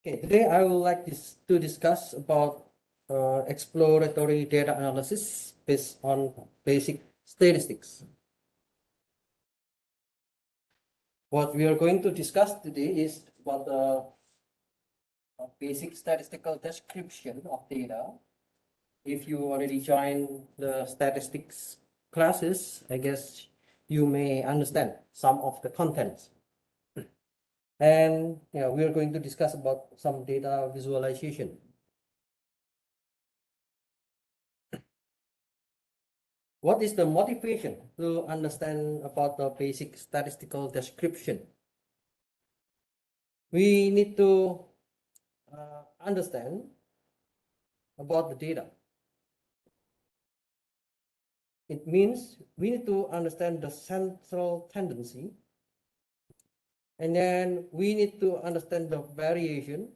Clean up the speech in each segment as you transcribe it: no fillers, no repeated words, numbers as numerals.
Okay, today I would like to discuss about exploratory data analysis based on basic statistics. What we are going to discuss today is about the basic statistical description of data. If you already joined the statistics classes, I guess you may understand some of the contents. And we are going to discuss about some data visualization. What is the motivation to understand about the basic statistical description? We need to understand about the data. It means we need to understand the central tendency, and then we need to understand the variation,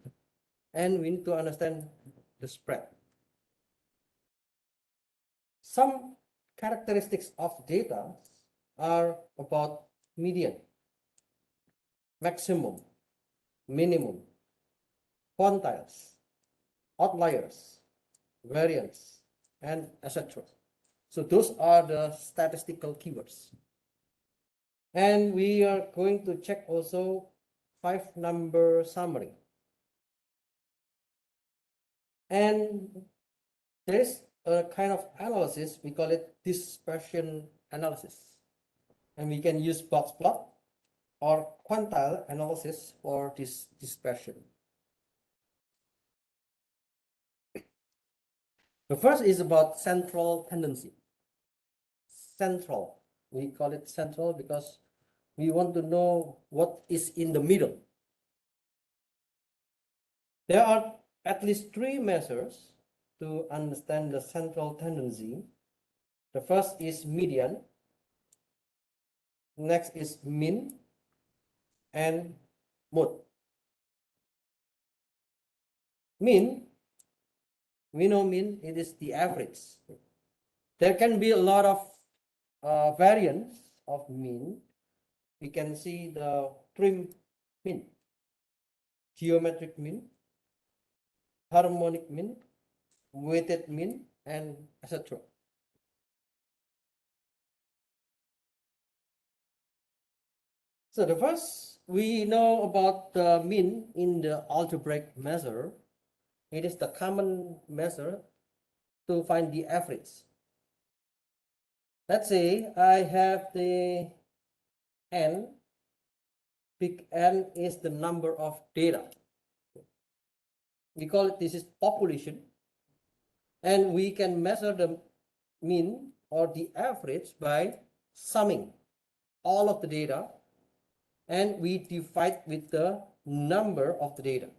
and we need to understand the spread. Some characteristics of data are about median, maximum, minimum, quantiles, outliers, variance, and etc. So those are the statistical keywords. And we are going to check also 5-number summary. And there is a kind of analysis, we call it dispersion analysis. And we can use Boxplot or Quantile analysis for this dispersion. The first is about central tendency. Central, we call it central because we want to know what is in the middle. There are at least 3 measures to understand the central tendency. The first is median, next is mean, and mode. Mean, we know mean, it is the average. There can be a lot of variance of mean. We can see the trim mean, geometric mean, harmonic mean, weighted mean, and etc. So the first, we know about the mean in the algebraic measure. It is the common measure to find the average. Let's say I have the n. Big N is the number of data. We call it, this is population. And we can measure the mean or the average by summing all of the data, and we divide with the number of the data.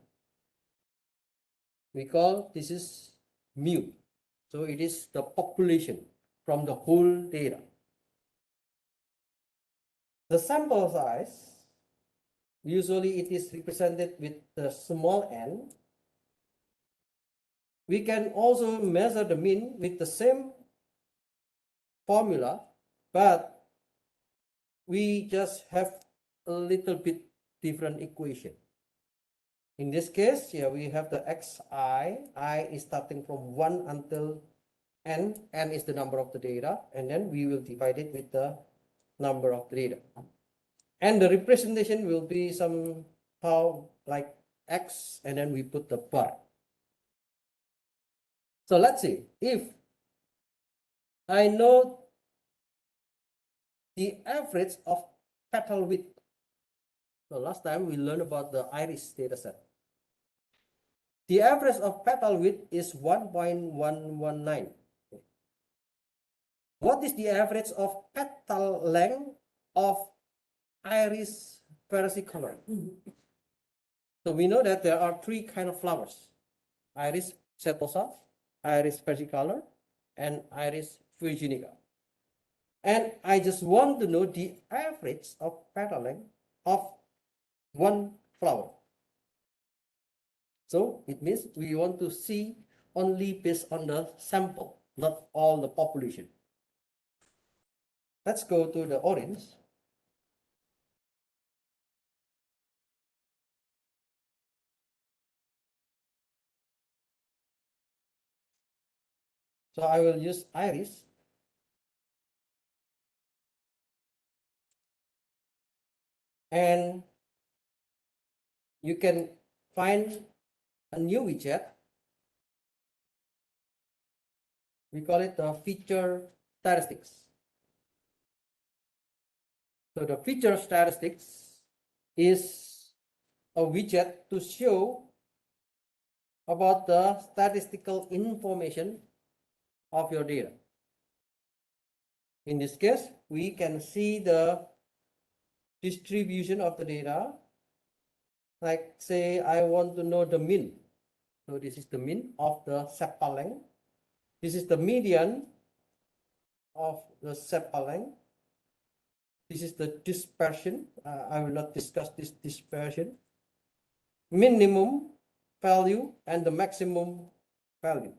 We call this is mu. So it is the population from the whole data. The sample size, usually it is represented with the small n. We can also measure the mean with the same formula, but we just have a little bit different equation. In this case, we have the xi. I is starting from 1 until n. N is the number of the data, and then we will divide it with the number of the data. And the representation will be somehow like x, and then we put the bar. So let's see, if I know the average of petal width. So last time we learned about the iris dataset. The average of petal width is 1.119. What is the average of petal length of iris versicolor? So we know that there are 3 kinds of flowers: iris setosa, iris versicolor, and iris virginica. And I just want to know the average of petal length of one flower. So it means we want to see only based on the sample, not all the population. Let's go to the orange. So I will use iris. And you can find a new widget. We call it the feature statistics. So the feature statistics is a widget to show about the statistical information of your data. In this case, we can see the distribution of the data. Like say I want to know the mean. So this is the mean of the sepal length. This is the median of the sepal length. This is the dispersion. I will not discuss this dispersion. Minimum value and the maximum value.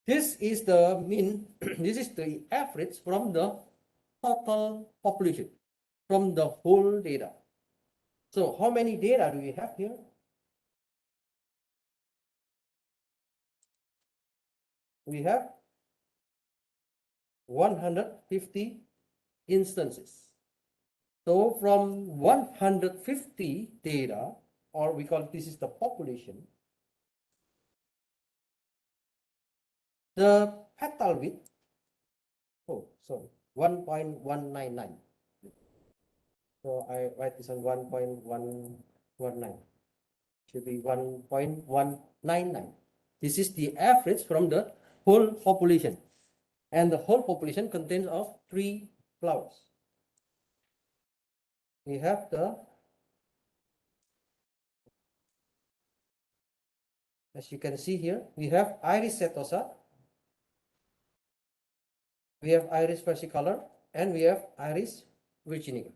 This is the mean, this is the average from the total population, from the whole data. So how many data do we have here? We have 150 instances. So from 150 data, or we call this is the population, the petal width, 1.199. So I write this on 1.119. Should be 1.199. This is the average from the whole population. And the whole population contains of 3 flowers. We have the, as you can see here, we have Iris setosa, we have Iris versicolor, and we have Iris virginica.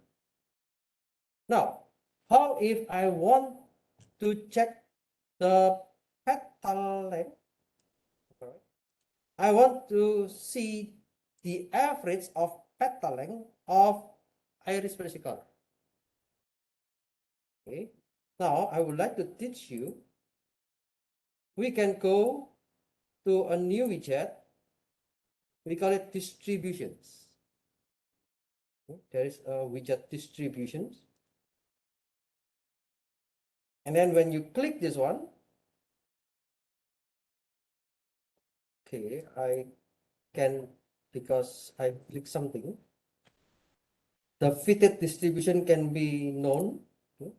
Now, how if I want to check the petal length? I want to see the average of petal length of Iris versicolor. Okay. Now I would like to teach you. We can go to a new widget. We call it distributions. Okay. There is a widget distributions. And then when you click this one, okay, I can, because I click something, the fitted distribution can be known. Okay.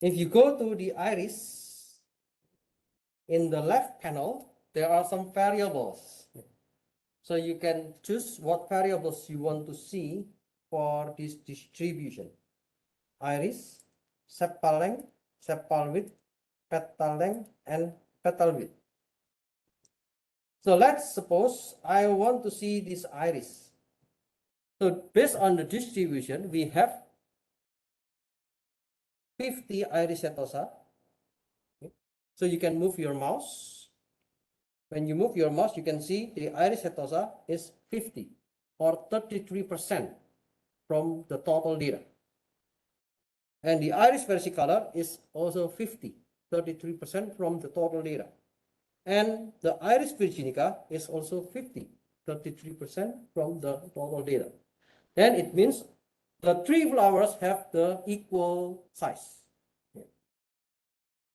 If you go to the iris, in the left panel, there are some variables. So you can choose what variables you want to see for this distribution. Iris, sepal length, sepal width, petal length, and petal width. So let's suppose I want to see this iris. So based on the distribution, we have 50 Iris setosa. Okay. So you can move your mouse. When you move your mouse, you can see the Iris setosa is 50 or 33% from the total data. And the Iris versicolor is also 50, 33% from the total data. And the Iris virginica is also 50, 33% from the total data. Then it means the 3 flowers have the equal size.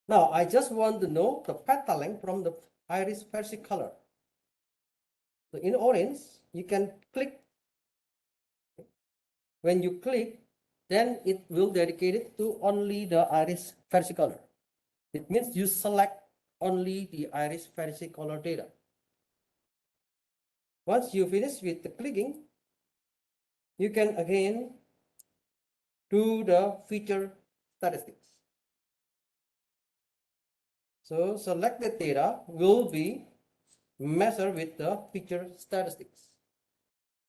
Now I just want to know the petal length from the Iris versicolor. So in orange, you can click. When you click, then it will dedicate it to only the Iris versicolor. It means you select only the Iris versicolor data. Once you finish with the clicking, you can again do the feature statistics. So selected data will be measured with the feature statistics.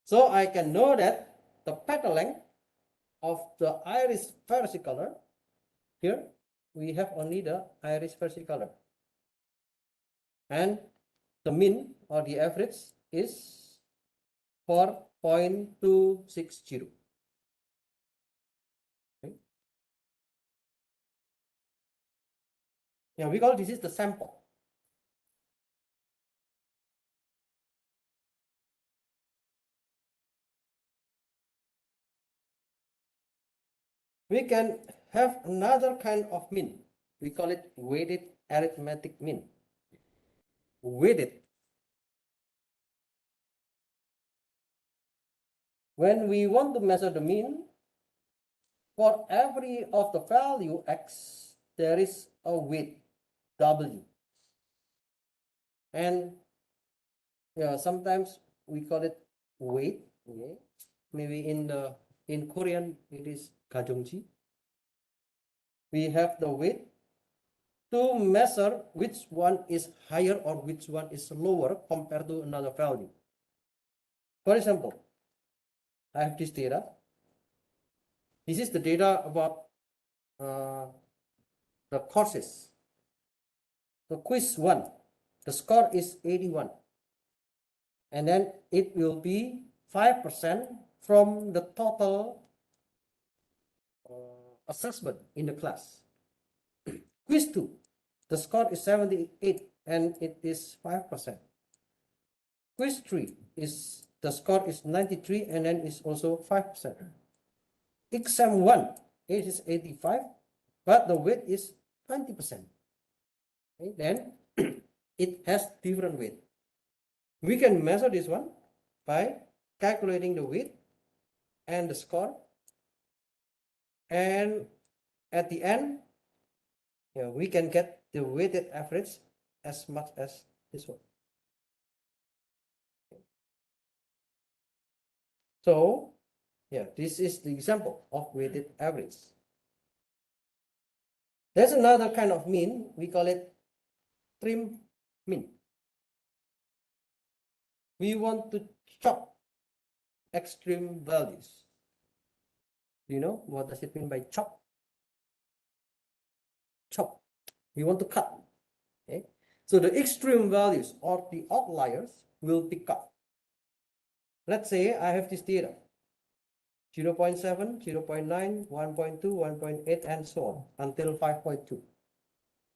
So I can know that the petal length of the Iris versicolor, here we have only the Iris versicolor, and the mean or the average is 4.260. Okay. Yeah, we call this is the sample. We can have another kind of mean. We call it weighted arithmetic mean. Weighted. When we want to measure the mean, for every of the value x, there is a weight w. And yeah, sometimes we call it weight. Okay. Maybe in Korean it is 가정지. We have the weight to measure which one is higher or which one is lower compared to another value. For example, I have this data. This is the data about the courses. The quiz 1, the score is 81. And then it will be 5% from the total assessment in the class. Quiz 2, the score is 78 and it is 5%. Quiz 3 is the score is 93 and then it's also 5%. Exam 1, it is 85, but the weight is 20%. Okay, then it has different weight. We can measure this one by calculating the weight and the score, and at the end, yeah, we can get the weighted average as much as this one. So yeah, this is the example of weighted average. There's another kind of mean, we call it trim mean. We want to chop extreme values. Do you know what does it mean by chop? Chop. We want to cut. Okay. So the extreme values or the outliers will be cut. Let's say I have this data. 0.7, 0.9, 1.2, 1.8, and so on until 5.2.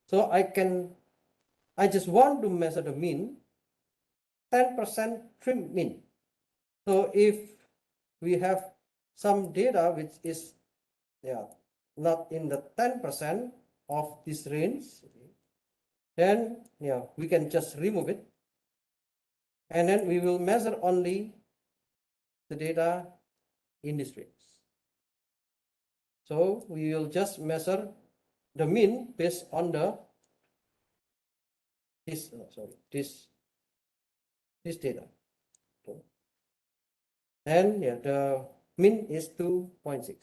So I just want to measure the mean, 10% trim mean. So if we have some data which is not in the 10% of this range, then we can just remove it, and then we will measure only the data in this range. So we will just measure the mean based on this data. Okay. And the mean is 2.6.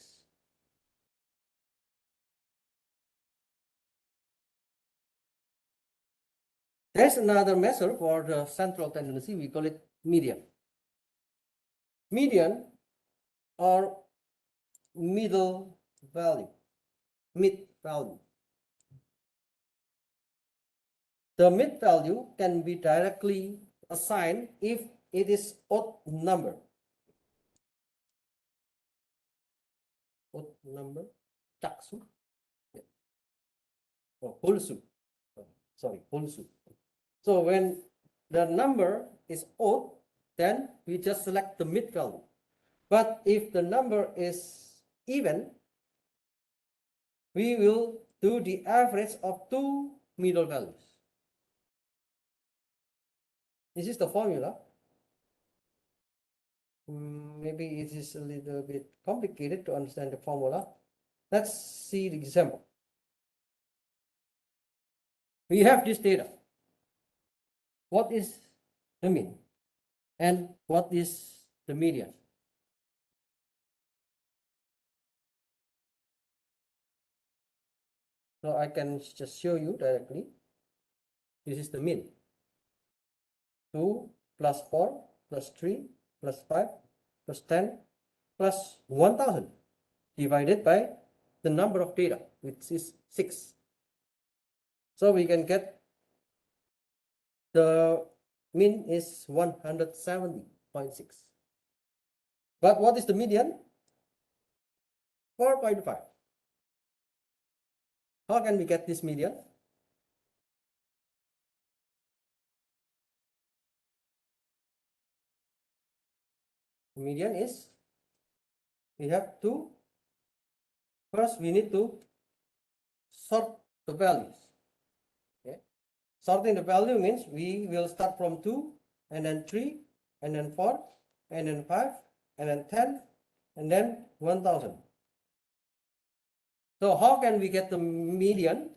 There's another measure for the central tendency. We call it median. Median or middle value, mid value. The mid value can be directly assigned if it is odd number. Odd number, jaksu, or holsu. Sorry, holsu. So when the number is odd, then we just select the mid value. But if the number is even, we will do the average of two middle values. This is the formula. Maybe it is a little bit complicated to understand the formula. Let's see the example. We have this data. What is the mean? And what is the median? So I can just show you directly. This is the mean. 2 plus 4 plus 3 plus 5 plus 10 plus 1000 divided by the number of data, which is 6. So we can get the mean is 170.6. But what is the median? 4.5. How can we get this median? Median is, we have to, first we need to sort the values. Okay. Sorting the value means we will start from 2 and then 3 and then 4 and then 5 and then 10 and then 1000. So how can we get the median?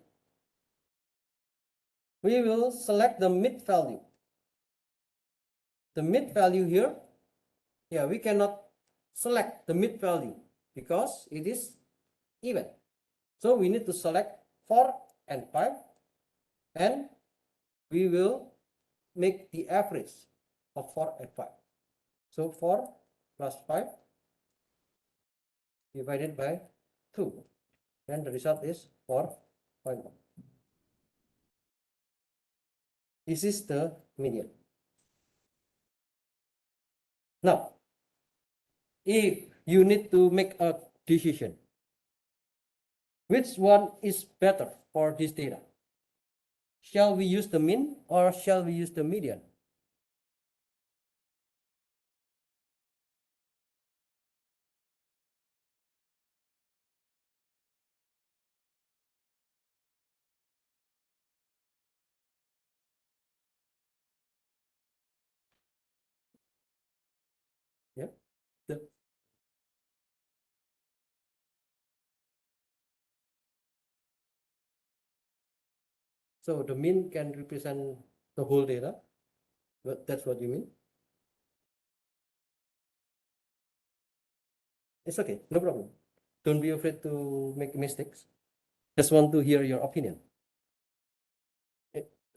We will select the mid value. The mid value here, yeah, we cannot select the mid value because it is even. So we need to select 4 and 5 and we will make the average of 4 and 5. So 4 plus 5 divided by 2. Then the result is 4.1. This is the median. Now, if you need to make a decision, which one is better for this data? Shall we use the mean or shall we use the median? Yeah. So the mean can represent the whole data. But that's what you mean? It's okay, no problem. Don't be afraid to make mistakes. Just want to hear your opinion.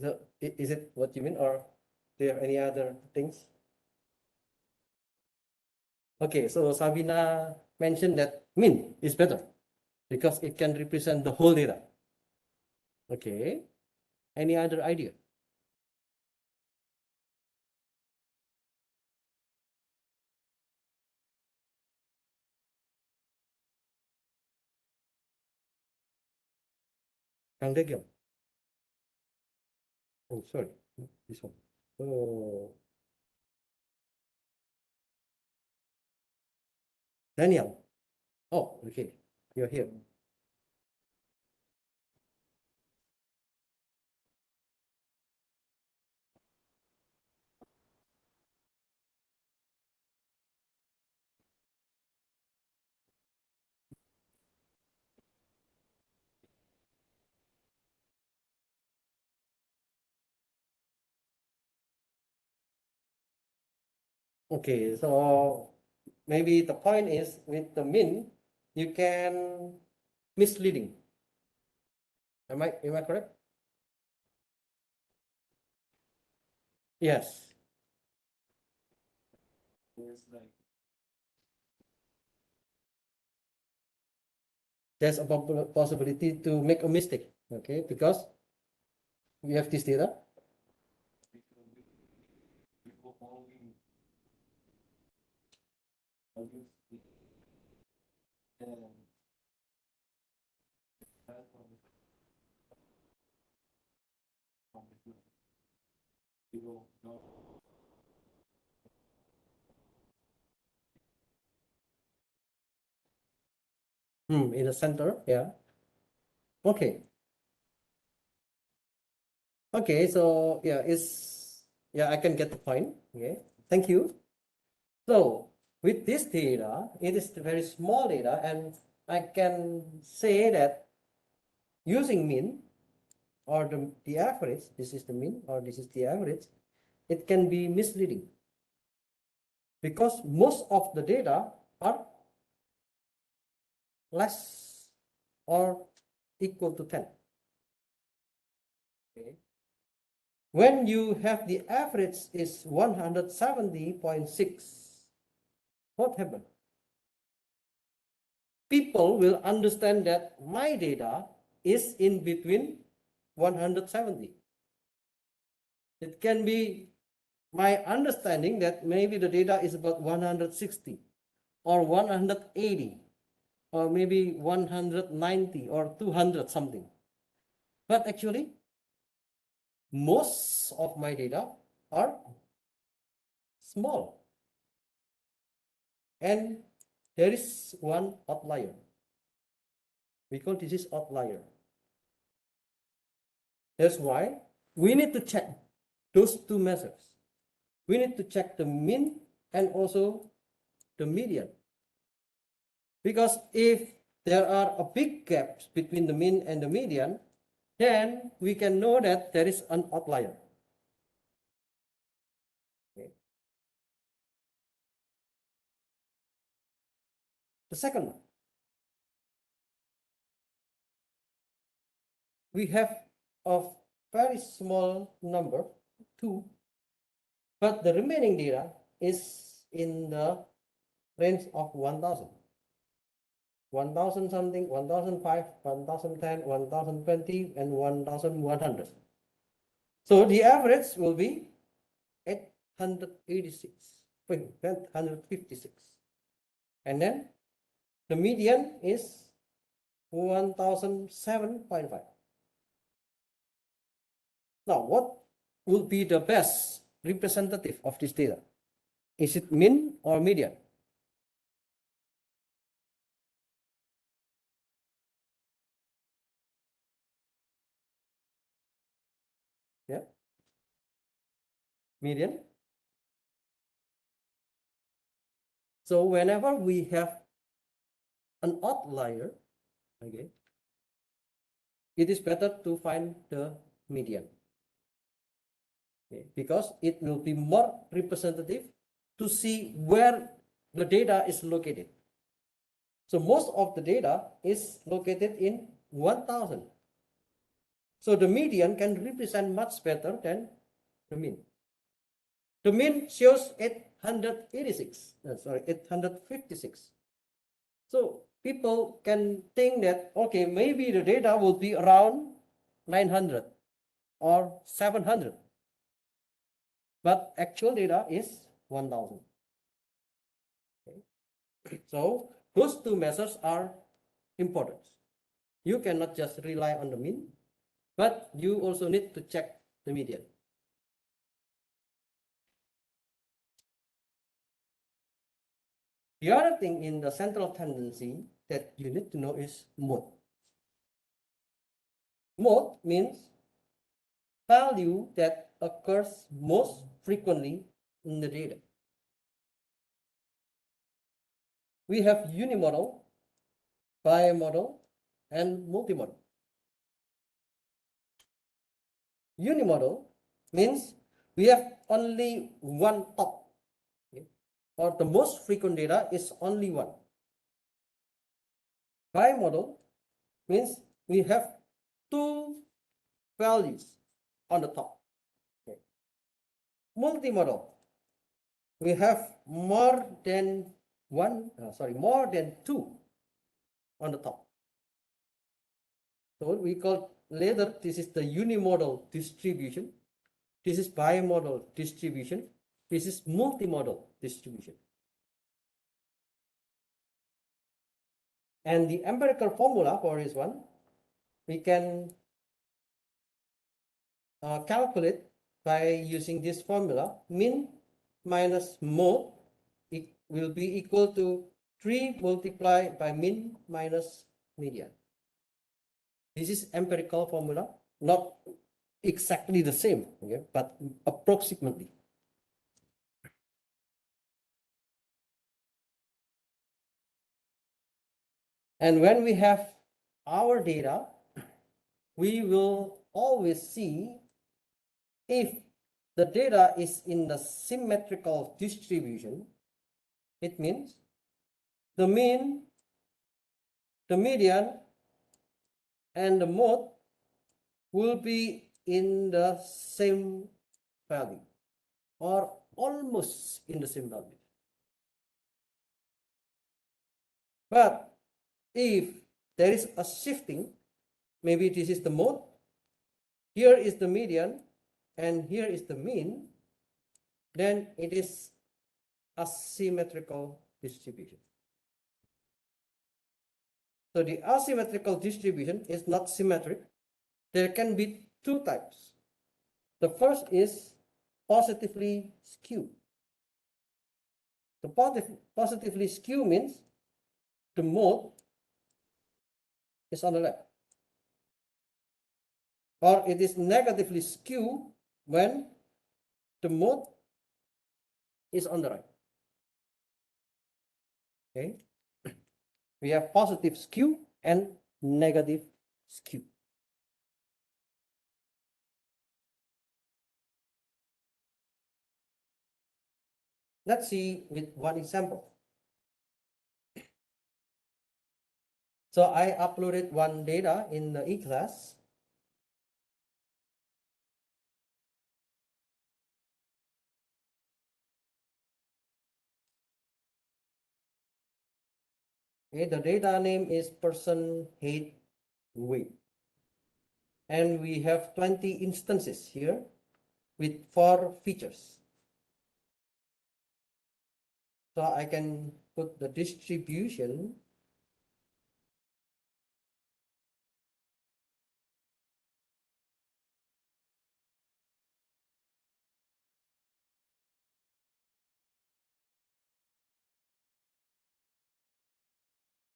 So is it what you mean, or do you have any other things? Okay, so Sabina mentioned that mean is better because it can represent the whole data. Okay, any other idea? Kang Dagyong. Oh, sorry, this one. Oh, Daniel. Oh, okay, you're here. Okay, so maybe the point is with the mean, you can misleading. Am I correct? Yes. There's a possibility to make a mistake. Okay, because we have this data. In the center, yeah. Okay. Okay, so yeah, I can get the point. Okay, thank you. So with this data, it is very small data, and I can say that using mean or the average, this is the mean or this is the average, it can be misleading because most of the data are less or equal to 10. Okay. When you have the average is 170.6, what happened? People will understand that my data is in between 170. It can be my understanding that maybe the data is about 160 or 180 or maybe 190 or 200 something. But actually, most of my data are small. and there is one outlier. We call this is outlier. That's why we need to check those two measures. We need to check the mean and also the median. Because if there are a big gaps between the mean and the median, then we can know that there is an outlier. Okay. The second one, we have a very small number, 2, but the remaining data is in the range of 1000. 1000 something, 1005, 1010, 1020, and 1100. So the average will be 886, 856. And then the median is 1007.5. Now, what will be the best representative of this data? Is it mean or median? Yeah, median. So whenever we have an outlier, okay, it is better to find the median, okay, because it will be more representative to see where the data is located. So most of the data is located in 1000. So the median can represent much better than the mean. The mean shows 856. So people can think that, okay, maybe the data will be around 900 or 700. But actual data is 1000. Okay. So those two measures are important. You cannot just rely on the mean, but you also need to check the median. The other thing in the central tendency that you need to know is mode. Mode means value that occurs most frequently in the data. We have unimodal, bimodal, and multimodal. Unimodal means we have only one top, okay, or the most frequent data is only one. Bimodal means we have two values on the top. Okay. Multimodal, we have more than two on the top. So we call later, this is the unimodal distribution. This is bimodal distribution. This is multimodal distribution. And the empirical formula for this one, we can calculate by using this formula. Mean minus mode, it will be equal to 3 multiplied by mean minus median. This is empirical formula, not exactly the same, okay, but approximately. And when we have our data, we will always see if the data is in the symmetrical distribution. It means the mean, the median, and the mode will be in the same value or almost in the same value. But if there is a shifting, maybe this is the mode, here is the median, and here is the mean, then it is asymmetrical distribution. So the asymmetrical distribution is not symmetric. There can be two types. The first is positively skewed. The positively skew means the mode is on the left, or it is negatively skew when the mode is on the right. Okay, we have positive skew and negative skew. Let's see with one example. So I uploaded one data in the e-class. Okay, the data name is person height weight. And we have 20 instances here with 4 features. So I can put the distribution .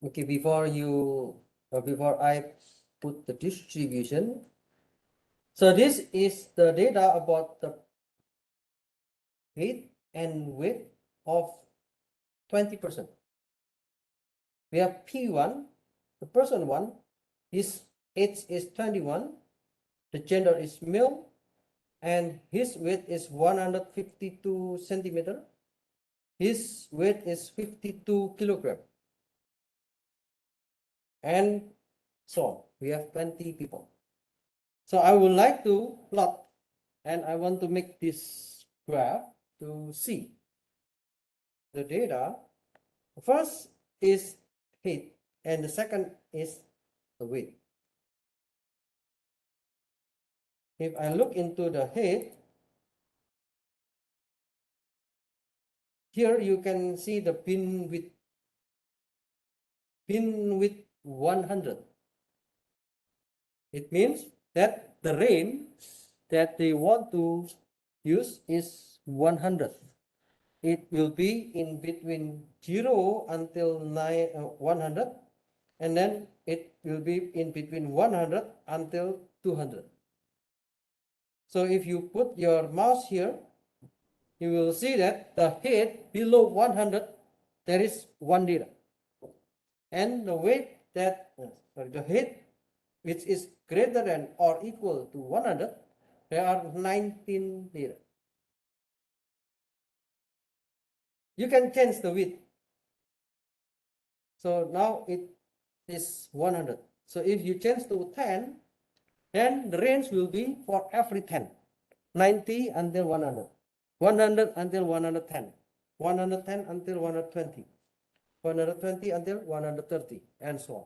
Okay, before I put the distribution, so this is the data about the height and width of 20%. We have P1, the person 1, his age is 21, the gender is male, and his weight is 152 centimeter. His weight is 52 kilogram. And so on. We have 20 people. So I would like to plot, and I want to make this graph to see the data. First is height, and the second is the weight. If I look into the height, here you can see the pin width 100. It means that the range that they want to use is 100. It will be in between 0 until 100, and then it will be in between 100 until 200. So if you put your mouse here, you will see that the height below 100, there is 1 data. And the weight that, the height which is greater than or equal to 100, there are 19 data. You can change the width. So now it is 100. So if you change to 10, then the range will be for every 10. 90 until 100. 100 until 110. 110 until 120. 120 until 130, and so on.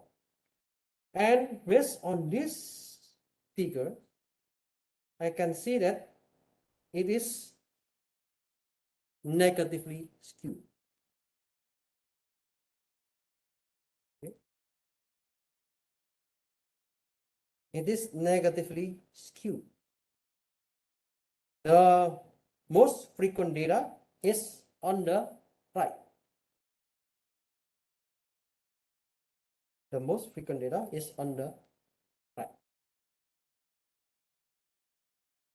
And based on this figure, I can see that it is negatively skewed. Okay. It is negatively skewed. The most frequent data is on the right. The most frequent data is on the right.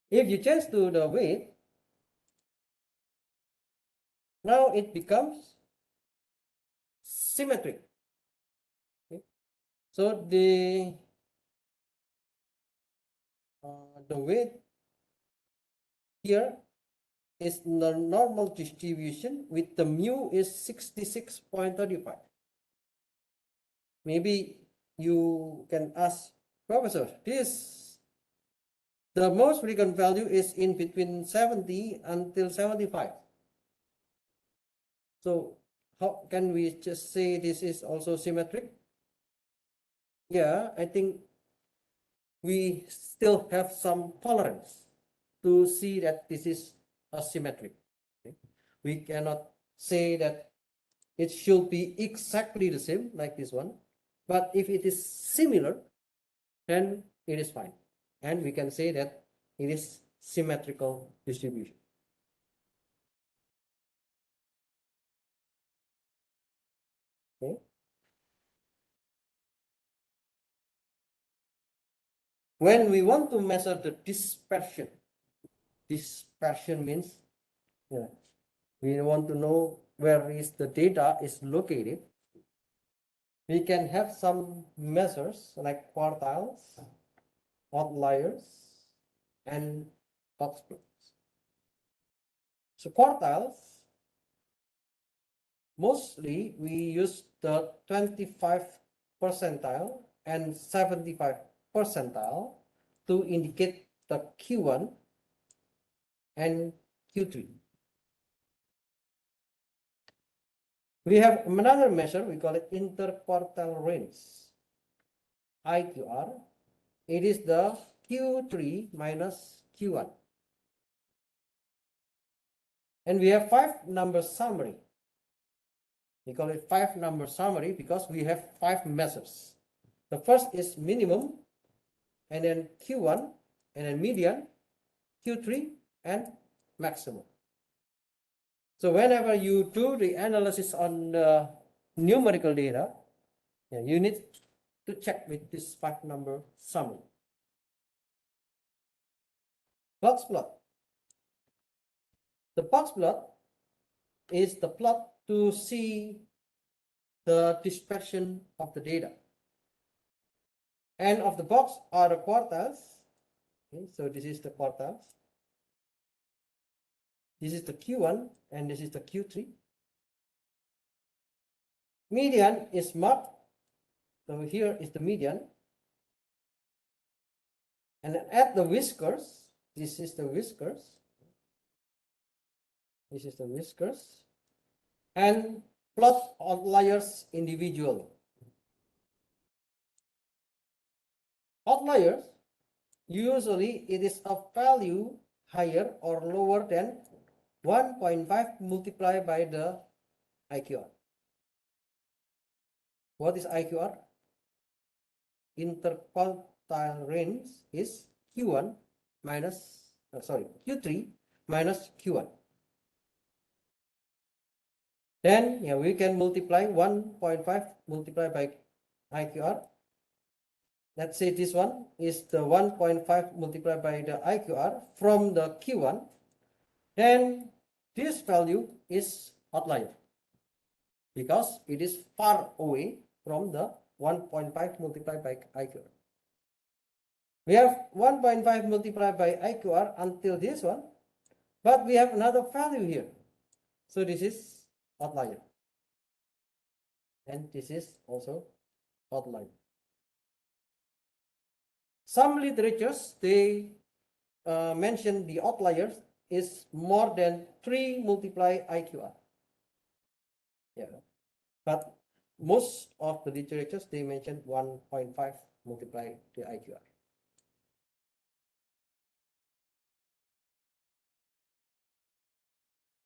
If you change to the weight, now it becomes symmetric. Okay. So the weight here is the normal distribution with the mu is 66.35. Maybe you can ask, Professor, the most frequent value is in between 70 until 75. So how can we just say this is also symmetric? Yeah, I think we still have some tolerance to see that this is asymmetric. Okay? We cannot say that it should be exactly the same like this one, but if it is similar, then it is fine. And we can say that it is symmetrical distribution. Okay. When we want to measure the dispersion means we want to know where is the data is located. We can have some measures like quartiles, outliers, and boxplots. So quartiles, mostly we use the 25 percentile and 75 percentile to indicate the Q1 and Q3. We have another measure, we call it interquartile range, IQR. It is the Q3 minus Q1. And we have 5-number summary. We call it 5-number summary because we have 5 measures. The first is minimum, and then Q1, and then median, Q3, and maximum. So whenever you do the analysis on the numerical data, you need to check with this 5-number summary. Boxplot. The boxplot is the plot to see the dispersion of the data. End of the box are the quartiles. Okay, so this is the quartiles. This is the Q1 and this is the Q3. Median is marked. So here is the median. And at the whiskers, this is the whiskers. This is the whiskers. And plot outliers individually. Outliers, usually it is a value higher or lower than 1.5 multiplied by the IQR. What is IQR? Interquartile range is Q1 minus, Q3 minus Q1. Then we can multiply 1.5 multiplied by IQR. Let's say this one is the 1.5 multiplied by the IQR from the Q1. Then this value is outlier because it is far away from the 1.5 multiplied by IQR. We have 1.5 multiplied by IQR until this one, but we have another value here. So this is outlier. And this is also outlier. Some literatures, they mention the outliers is more than 3 multiply IQR. But most of the literatures, they mention 1.5 multiply the IQR.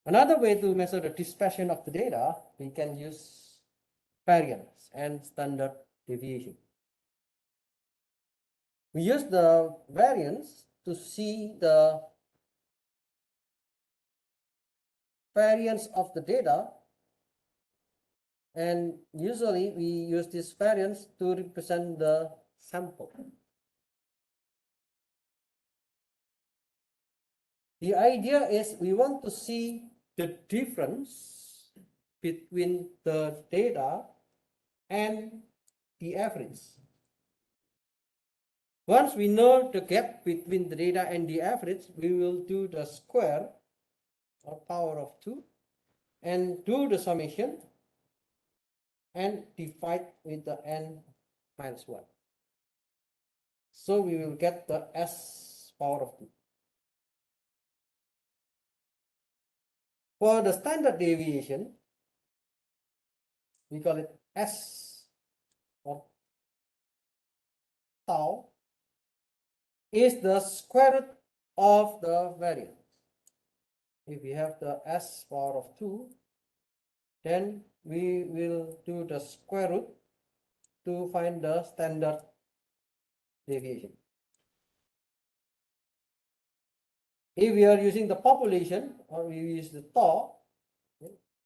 Another way to measure the dispersion of the data, we can use variance and standard deviation. We use the variance to see the variance of the data, and usually we use this variance to represent the sample. The idea is we want to see the difference between the data and the average. Once we know the gap between the data and the average, we will do the square or power of 2 and do the summation and divide with the n minus 1. So we will get the s power of 2. For the standard deviation, we call it S or tau, is the square root of the variance. If we have the S power of 2, then we will do the square root to find the standard deviation. If we are using the population or we use the tau,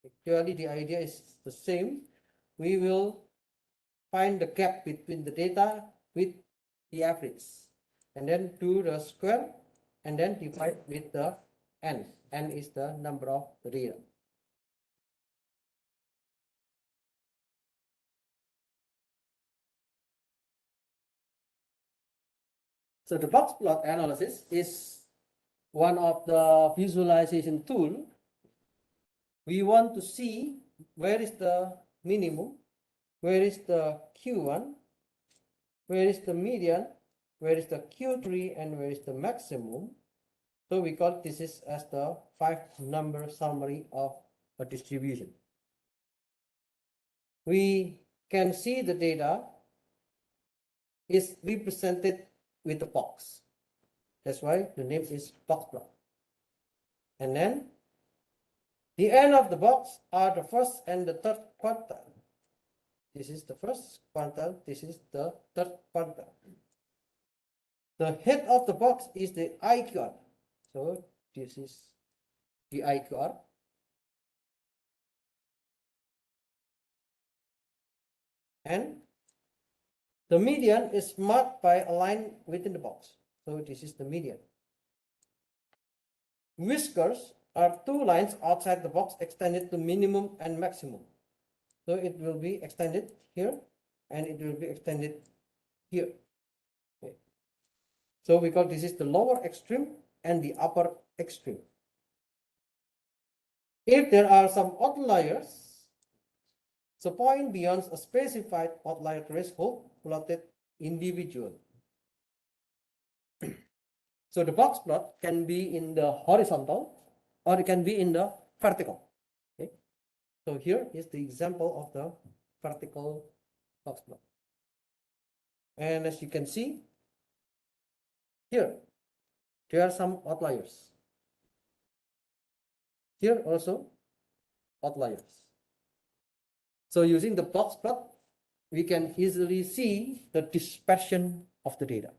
actually the idea is the same, we will find the gap between the data with the average, and then do the square and then divide with the n. N is the number of the data. So the box plot analysis is one of the visualization tool. We want to see where is the minimum, where is the Q1, where is the median, where is the Q3, and where is the maximum. So we call this is as the 5-number summary of a distribution. We can see the data is represented with a box. That's why the name is Boxplot. And then the end of the box are the first and the third quantile. This is the first quantile, this is the third quantile. The head of the box is the IQR. So this is the IQR. And the median is marked by a line within the box. So this is the median. Whiskers are 2 lines outside the box extended to minimum and maximum. So it will be extended here and it will be extended here. Okay. So we call this is the lower extreme and the upper extreme. If there are some outliers, the point beyond a specified outlier threshold plotted individually. So the box plot can be in the horizontal or it can be in the vertical. Okay. So here is the example of the vertical box plot. And as you can see, here there are some outliers. Here also outliers. So using the box plot, we can easily see the dispersion of the data.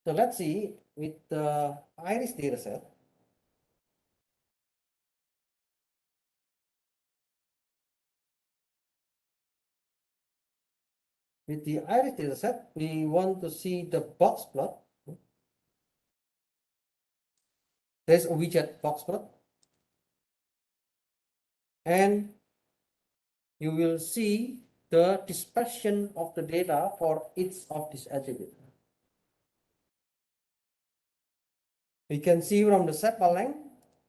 So let's see with the iris dataset. With the iris dataset, we want to see the box plot. There's a widget box plot. And you will see the dispersion of the data for each of these attributes. We can see from the sepal length,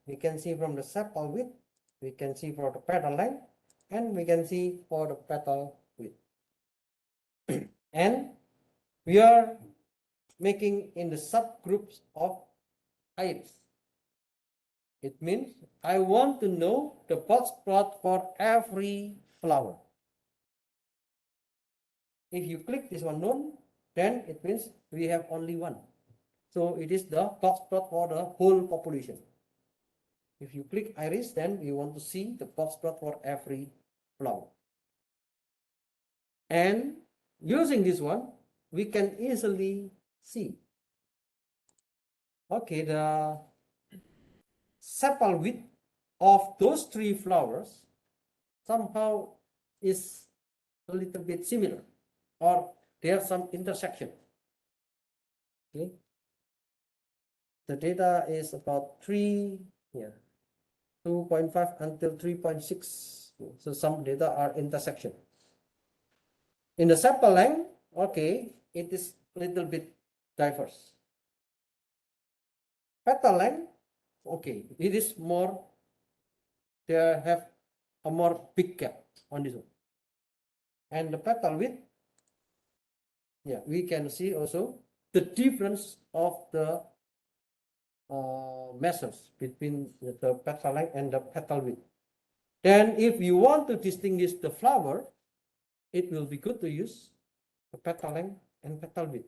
we can see from the sepal width, we can see for the petal length, and we can see for the petal width. And we are making in the subgroups of iris. It means I want to know the box plot for every flower. If you click this one none, then it means we have only one. So it is the box plot for the whole population. If you click iris, then we want to see the box plot for every flower. And using this one, we can easily see. Okay, the sepal width of those 3 flowers somehow is a little bit similar, or there are some intersection. Okay. The data is about 2.5 until 3.6. So some data are intersection. In the sepal length, okay, it is a little bit diverse. Petal length, okay, it is more, they have a more big gap on this one. And the petal width, yeah, we can see also the difference of the measures between the petal length and the petal width. Then if you want to distinguish the flower, it will be good to use the petal length and petal width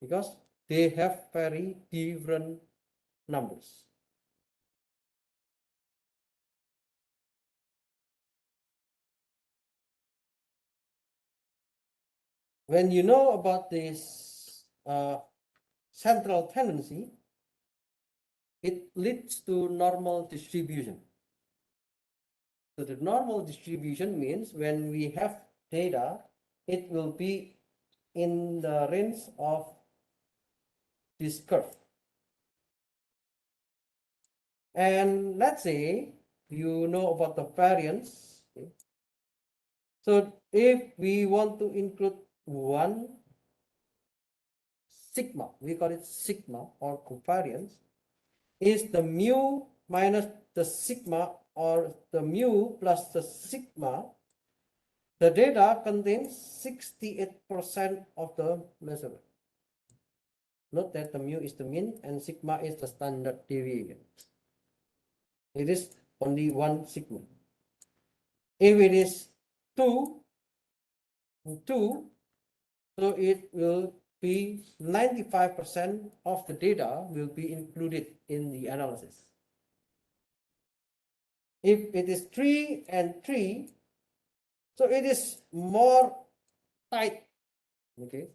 because they have very different numbers. When you know about this central tendency, it leads to normal distribution. So the normal distribution means when we have data, it will be in the range of this curve. And let's say you know about the variance. Okay. So if we want to include one sigma, we call it sigma or covariance, is the mu minus the sigma or the mu plus the sigma. The data contains 68% of the measurement. Note that the mu is the mean and sigma is the standard deviation. It is only one sigma. If it is 2, so it will be 95% of the data will be included in the analysis. If it is 3 and 3, so it is more tight. Okay,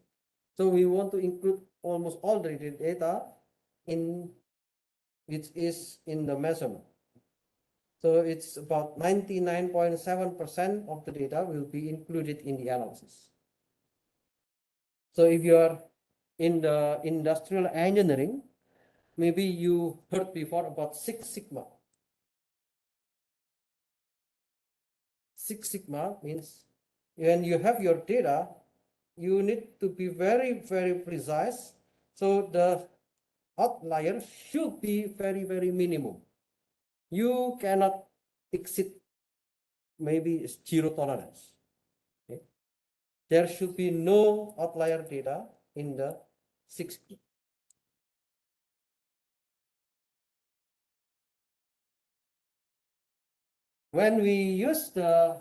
so we want to include almost all the data in which is in the measurement. So it's about 99.7% of the data will be included in the analysis. So if you are in the industrial engineering, maybe you heard before about Six Sigma. Six Sigma means when you have your data, you need to be very, very precise. So the outlier should be very, very minimum. You cannot exceed maybe zero tolerance. Okay. There should be no outlier data in the 6. When we use the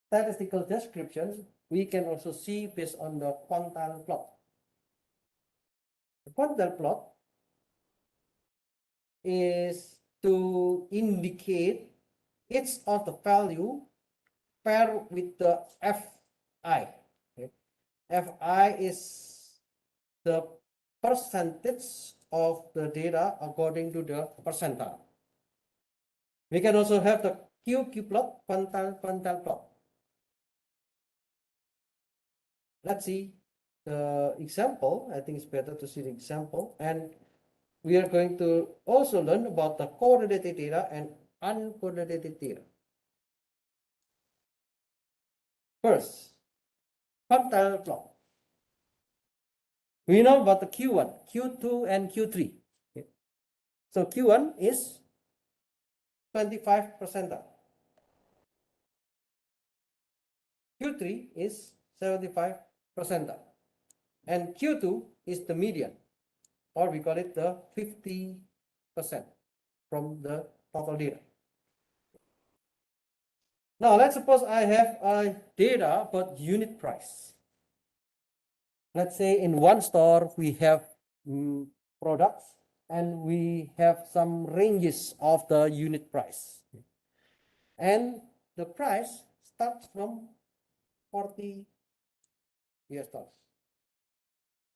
statistical description, we can also see based on the quantile plot. The quantile plot is to indicate each of the value paired with the Fi. Okay. Fi is the percentage of the data according to the percentile. We can also have the QQ plot, quantile plot. Let's see the example. I think it's better to see the example. And we are going to also learn about the correlated data and uncorrelated data. First, quantile plot. We know about the Q1, Q2, and Q3. Okay. So Q1 is 25 percentile. Q3 is 75 percentile. And Q2 is the median, or we call it the 50% from the total data. Now let's suppose I have a data about unit price. Let's say in one store we have products and we have some ranges of the unit price. And the price starts from 40 US dollars.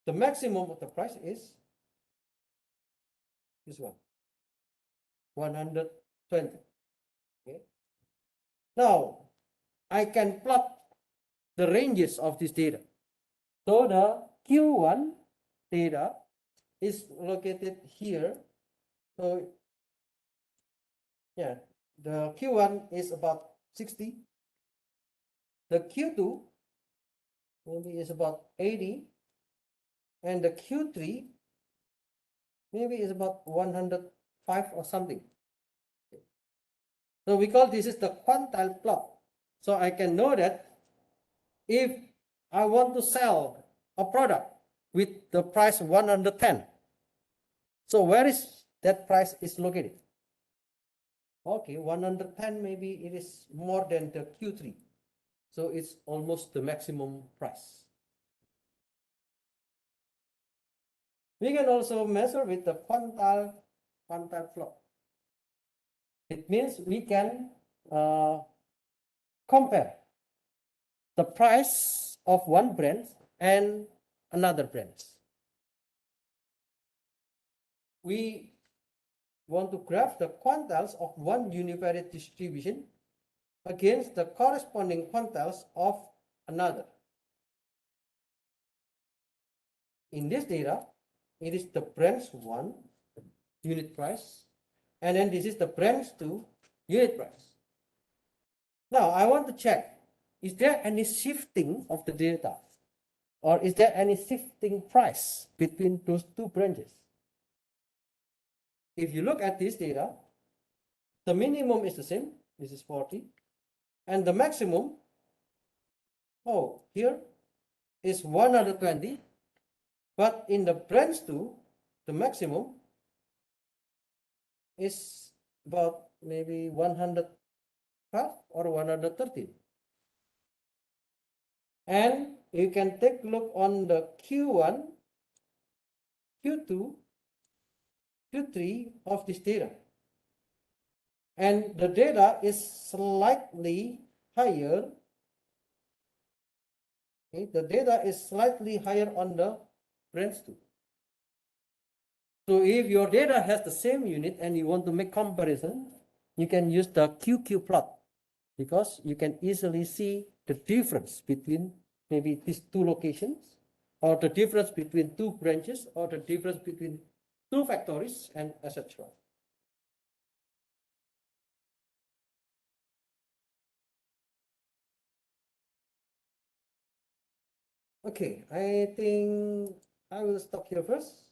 The maximum of the price is this one, 120. Okay. Now I can plot the ranges of this data. So the Q1 data is located here. So yeah, the Q1 is about 60. The Q2 maybe is about 80. And the Q3 maybe is about 105 or something. So we call this is the quantile plot. So I can know that if I want to sell a product with the price 110, so where is that price is located? Okay, 110 maybe it is more than the Q3. So it's almost the maximum price. We can also measure with the quantile plot. It means we can compare the price of one brand and another brand. We want to graph the quantiles of one univariate distribution against the corresponding quantiles of another. In this data, it is the branch 1 unit price, and then this is the branch 2 unit price. Now I want to check, is there any shifting of the data, or is there any shifting price between those two branches? If you look at this data, the minimum is the same, this is 40, and the maximum, oh, here is 120, but in the branch 2, the maximum is about maybe 112 or 113. And you can take a look on the Q1, Q2, Q3 of this data. And the data is slightly higher. Okay, the data is slightly higher on the branch 2. So if your data has the same unit and you want to make comparison, you can use the QQ plot, because you can easily see the difference between maybe these two locations, or the difference between two branches, or the difference between two factories, and etc. Okay, I think I will stop here first.